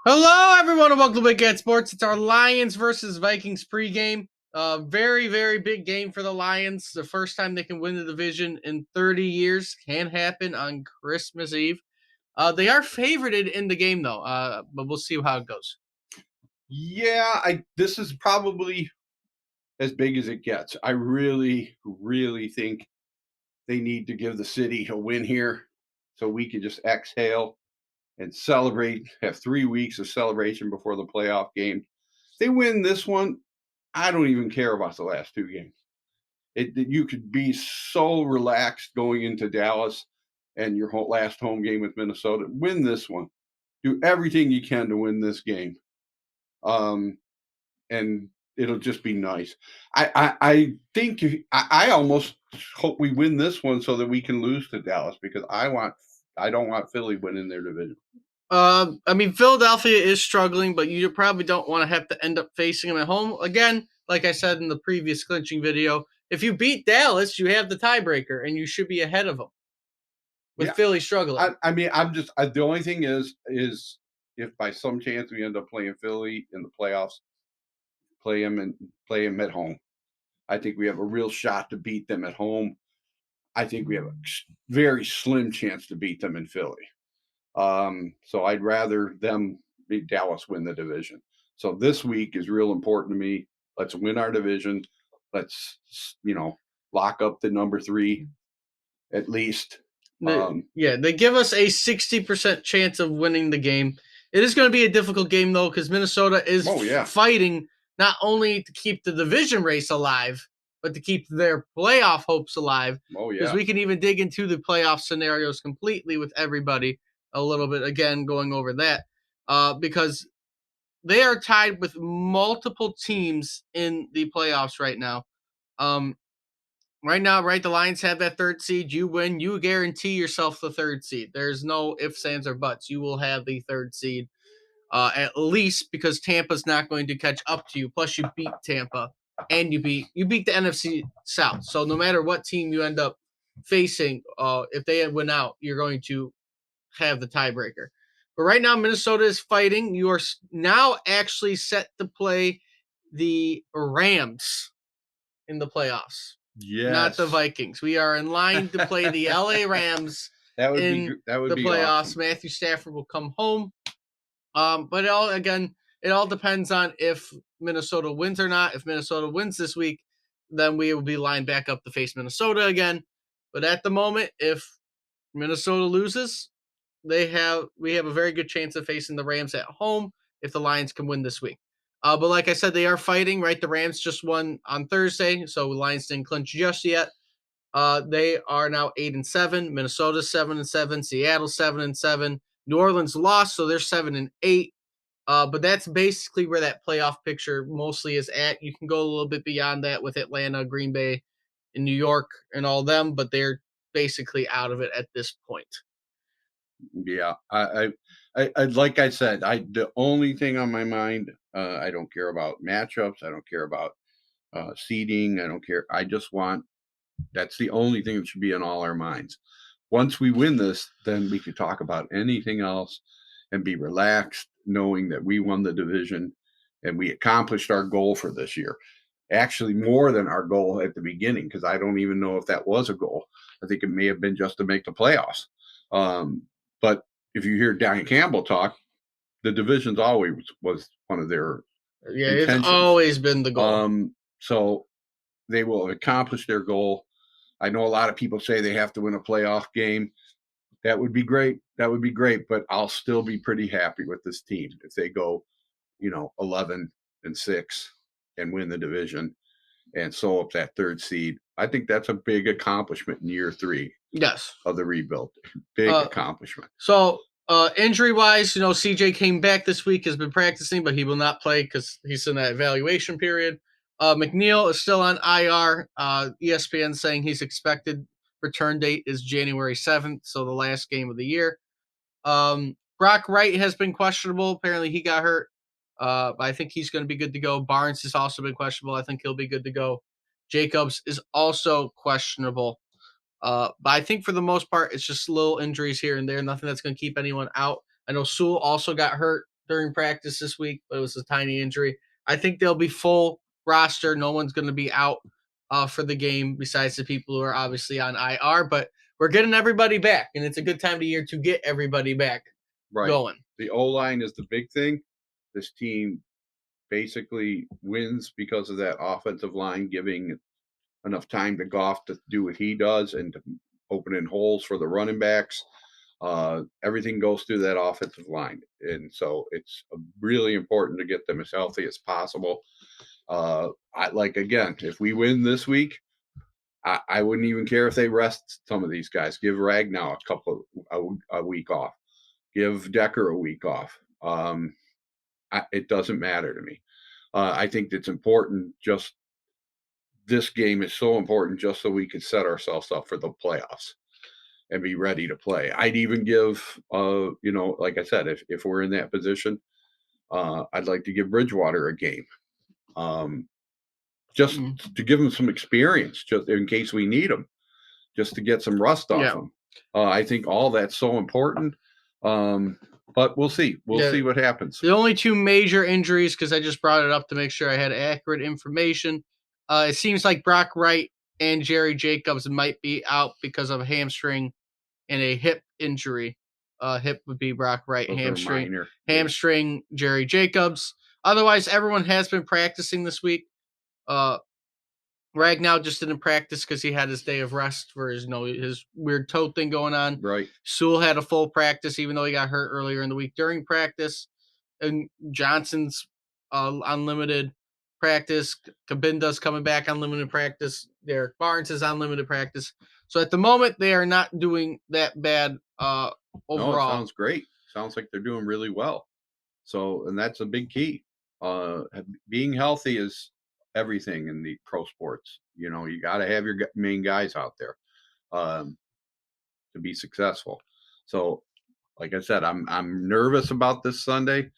Hello, everyone, and welcome to Big Cat Sports. It's our Lions versus Vikings pregame. Very, very big game for the Lions. The first time they can win the division in 30 years. Can happen on Christmas Eve. They are favorited in the game, though, but we'll see how it goes. Yeah, this is probably as big as it gets. I really, really think they need to give the city a win here so we can just exhale and celebrate, have 3 weeks of celebration before the playoff game. If they win this one, I don't even care about the last two games. You could be so relaxed going into Dallas and your last home game with Minnesota. Win this one. Do everything you can to win this game. And it'll just be nice. I think I almost hope we win this one so that we can lose to Dallas because I don't want Philly winning their division. Philadelphia is struggling, but you probably don't want to have to end up facing them at home. Again, like I said in the previous clinching video, if you beat Dallas, you have the tiebreaker, and you should be ahead of them. With Philly struggling. The only thing is if by some chance we end up playing Philly in the playoffs, play them at home. I think we have a real shot to beat them at home. I think we have a very slim chance to beat them in Philly. So I'd rather them beat Dallas win the division. So this week is real important to me. Let's win our division. Let's, lock up the number 3 at least. They give us a 60% chance of winning the game. It is going to be a difficult game, though, because Minnesota is fighting not only to keep the division race alive, but to keep their playoff hopes alive. Because we can even dig into the playoff scenarios completely with everybody a little bit, again, going over that. Because they are tied with multiple teams in the playoffs right now. Right now, the Lions have that 3rd seed. You win, you guarantee yourself the 3rd seed. There's no ifs, ands, or buts. You will have the 3rd seed, at least because Tampa's not going to catch up to you. Plus, you beat Tampa, and you beat the NFC South. So no matter what team you end up facing, if they win out, you're going to have the tiebreaker. But right now, Minnesota is fighting. You are now actually set to play the Rams in the playoffs. Yes. Not the Vikings. We are in line to play the LA Rams that would in be the playoffs. Awesome. Matthew Stafford will come home. But it all depends on if Minnesota wins or not. If Minnesota wins this week, then we will be lined back up to face Minnesota again. But at the moment, if Minnesota loses, we have a very good chance of facing the Rams at home if the Lions can win this week. But like I said, they are fighting, right? The Rams just won on Thursday, so the Lions didn't clinch just yet. They are now 8-7. Minnesota 7-7. Seattle 7-7. New Orleans lost, so they're 7-8. But that's basically where that playoff picture mostly is at. You can go a little bit beyond that with Atlanta, Green Bay, and New York, and all them, but they're basically out of it at this point. Yeah, I like I said, the only thing on my mind, I don't care about matchups. I don't care about seeding. I don't care. I just want. That's the only thing that should be in all our minds. Once we win this, then we could talk about anything else and be relaxed, knowing that we won the division and we accomplished our goal for this year. Actually, more than our goal at the beginning, because I don't even know if that was a goal. I think it may have been just to make the playoffs. But if you hear Diane Campbell talk, the division's always was one of their intentions. It's always been the goal. So they will accomplish their goal. I know a lot of people say they have to win a playoff game. That would be great. But I'll still be pretty happy with this team if they go, 11-6 and win the division and sew up that 3rd seed. I think that's a big accomplishment in year 3. Yes. Of the rebuild. Big accomplishment. So injury-wise, CJ came back this week, has been practicing, but he will not play because he's in that evaluation period. McNeil is still on IR. ESPN saying his expected return date is January 7th, so the last game of the year. Brock Wright has been questionable. Apparently he got hurt. But I think he's going to be good to go. Barnes has also been questionable. I think he'll be good to go. Jacobs is also questionable. But I think for the most part, it's just little injuries here and there. Nothing that's going to keep anyone out. I know Sewell also got hurt during practice this week, but it was a tiny injury. I think they'll be full roster. No one's going to be out for the game besides the people who are obviously on IR, but we're getting everybody back, and it's a good time of year to get everybody back going. The O-line is the big thing. This team basically wins because of that offensive line giving enough time to Goff to do what he does and to open in holes for the running backs. Everything goes through that offensive line. And so it's really important to get them as healthy as possible. Again, if we win this week, I wouldn't even care if they rest some of these guys. Give Ragnow a week off. Give Decker a week off. It doesn't matter to me. I think it's important. Just this game is so important just so we can set ourselves up for the playoffs and be ready to play. I'd even give, like I said, if we're in that position, I'd like to give Bridgewater a game, just to give him some experience, just in case we need him, just to get some rust off him. I think all that's so important. But we'll see. We'll see what happens. The only two major injuries, because I just brought it up to make sure I had accurate information. It seems like Brock Wright and Jerry Jacobs might be out because of a hamstring and a hip injury. Hip would be Brock Wright, hamstring Jerry Jacobs. Otherwise, everyone has been practicing this week. Ragnow just didn't practice because he had his day of rest for his weird toe thing going on. Right. Sewell had a full practice, even though he got hurt earlier in the week during practice. And Johnson's unlimited practice. Cabinda's coming back on limited practice. Derek Barnes is on limited practice. So at the moment, they are not doing that bad overall. No, it sounds great. Sounds like they're doing really well. So, and that's a big key. Being healthy is everything in the pro sports. You got to have your main guys out there to be successful. So, like I said, I'm nervous about this Sunday,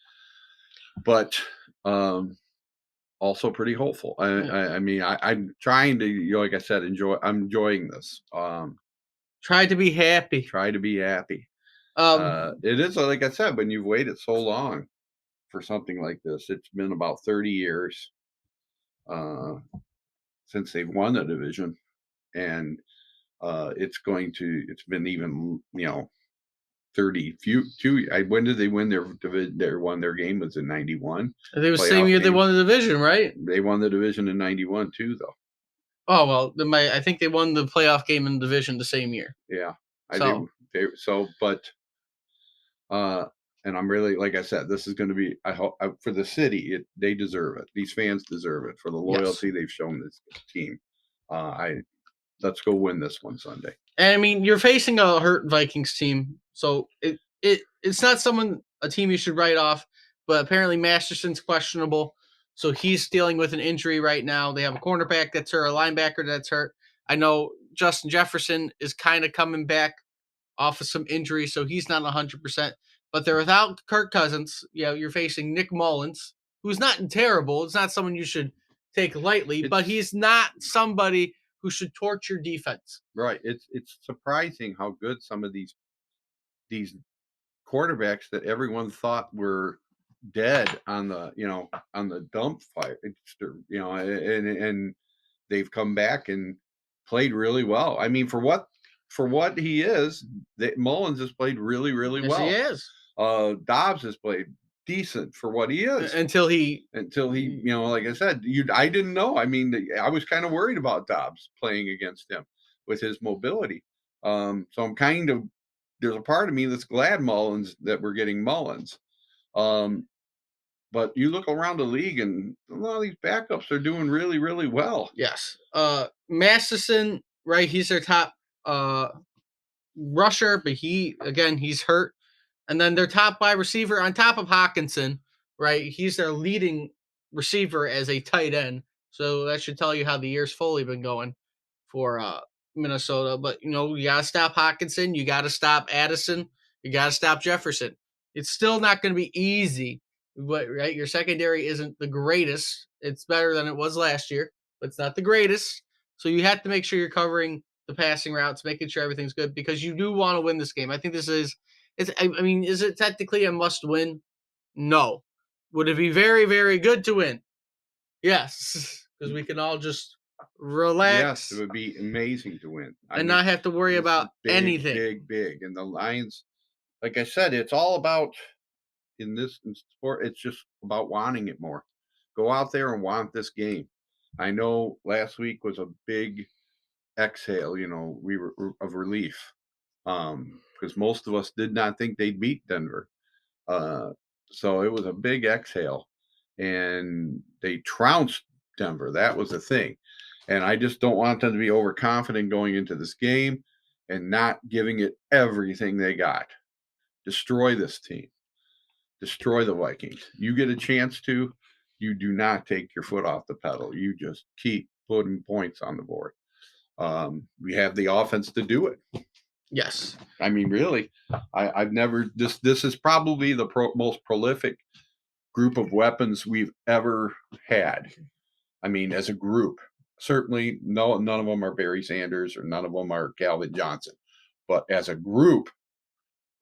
but also pretty hopeful. I'm trying to, like I said, I'm enjoying this. Try to be happy. It is, like I said, when you've waited so long for something like this, it's been about 30 years since they've won the division, and it's been even 30 when did they win their game was in 91. I think it was the same year they won the division, right? They won the division in 91 too, though. Oh well, I think they won the playoff game in the division the same year. Yeah, and I'm really, like I said, this is going to be, I hope, for the city. They deserve it. These fans deserve it for the loyalty they've shown this team. Let's go win this one Sunday. And I mean, you're facing a hurt Vikings team, so it's not a team you should write off. But apparently Masterson's questionable, so he's dealing with an injury right now. They have a cornerback that's hurt, a linebacker that's hurt. I know Justin Jefferson is kind of coming back off of some injury, so he's not 100%. But they're without Kirk Cousins. You're facing Nick Mullins, who's not terrible. It's not someone you should take lightly, but he's not somebody who should torch your defense. Right. It's surprising how good some of these quarterbacks that everyone thought were dead on the dump fire, and they've come back and played really well. I mean, for what he is, Mullins has played really, really well. Yes, he is. Dobbs has played decent for what he is until he like I said, I didn't know. I mean, I was kind of worried about Dobbs playing against him with his mobility. So I'm there's a part of me that's glad that we're getting Mullins. But you look around the league and a lot of these backups are doing really, really well. Yes. Masterson, right? He's their top rusher, but he's hurt. And then their top wide receiver on top of Hawkinson, right? He's their leading receiver as a tight end. So that should tell you how the year's fully been going for Minnesota. But, you got to stop Hawkinson. You got to stop Addison. You got to stop Jefferson. It's still not going to be easy, but right? Your secondary isn't the greatest. It's better than it was last year, but it's not the greatest. So you have to make sure you're covering the passing routes, making sure everything's good, because you do want to win this game. I think this is, is it technically a must win? No. Would it be very, very good to win? Yes, because we can all just relax. Yes, it would be amazing to win. And not have to worry about big, anything. big. And the Lions, like I said, it's all about in sport. It's just about wanting it more. Go out there and want this game. I know last week was a big exhale. We were of relief because most of us did not think they'd beat Denver. So it was a big exhale, and they trounced Denver. That was the thing. And I just don't want them to be overconfident going into this game and not giving it everything they got. Destroy this team. Destroy the Vikings. You get a chance to, you do not take your foot off the pedal. You just keep putting points on the board. We have the offense to do it. Yes. I mean, really, I've never, this is probably the most prolific group of weapons we've ever had. I mean, as a group, certainly none of them are Barry Sanders or none of them are Calvin Johnson. But as a group,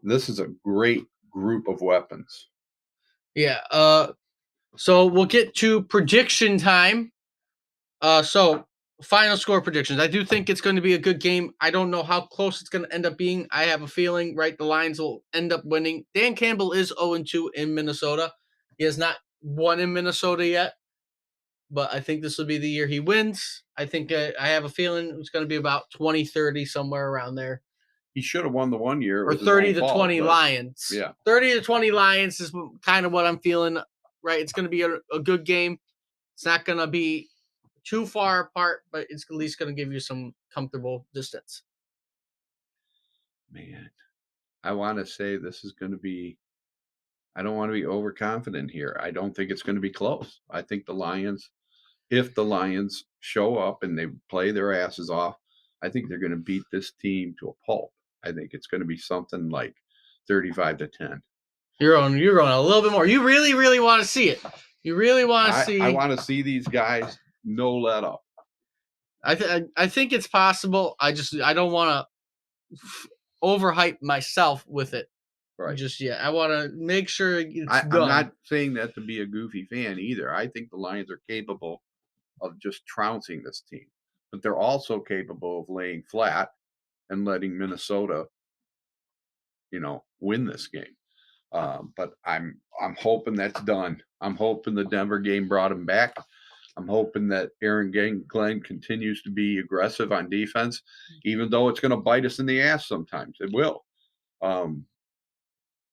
this is a great group of weapons. Yeah. So we'll get to prediction time. So final score predictions. I do think it's going to be a good game. I don't know how close it's going to end up being. I have a feeling, right, the Lions will end up winning. Dan Campbell is 0-2 in Minnesota. He has not won in Minnesota yet, but I think this will be the year he wins. I think I have a feeling it's going to be about 20-30, somewhere around there. He should have won the one year. Or 30-20 Lions. Yeah. 30-20 Lions is kind of what I'm feeling, right? It's going to be a good game. It's not going to be too far apart, but it's at least going to give you some comfortable distance. Man, I want to say this is going to be, I don't want to be overconfident here. I don't think it's going to be close. I think the Lions, if the Lions show up and they play their asses off, I think they're going to beat this team to a pulp. I think it's going to be something like 35-10. You're on a little bit more. You really, really want to see it. You really want to see. I want to see these guys no let up. I think it's possible. I don't want to overhype myself with it. Right. Just yet. I want to make sure it's I'm done. not saying that to be a goofy fan either. I think the Lions are capable of just trouncing this team, but they're also capable of laying flat and letting Minnesota, win this game. But I'm hoping that's done. I'm hoping the Denver game brought him back. I'm hoping that Aaron Glenn continues to be aggressive on defense, even though it's going to bite us in the ass sometimes. It will.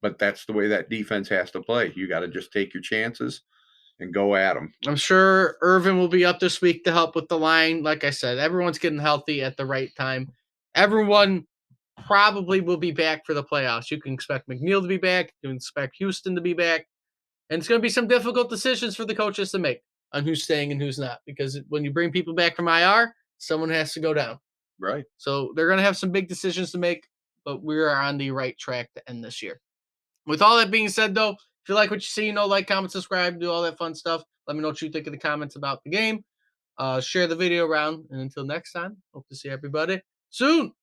But that's the way that defense has to play. You got to just take your chances and go at them. I'm sure Irvin will be up this week to help with the line. Like I said, everyone's getting healthy at the right time. Everyone probably will be back for the playoffs. You can expect McNeil to be back. You can expect Houston to be back. And it's going to be some difficult decisions for the coaches to make on who's staying and who's not. Because when you bring people back from IR, someone has to go down. Right. So they're going to have some big decisions to make, but we are on the right track to end this year. With all that being said, though, if you like what you see, like, comment, subscribe, do all that fun stuff. Let me know what you think in the comments about the game. Share the video around. And until next time, hope to see everybody soon.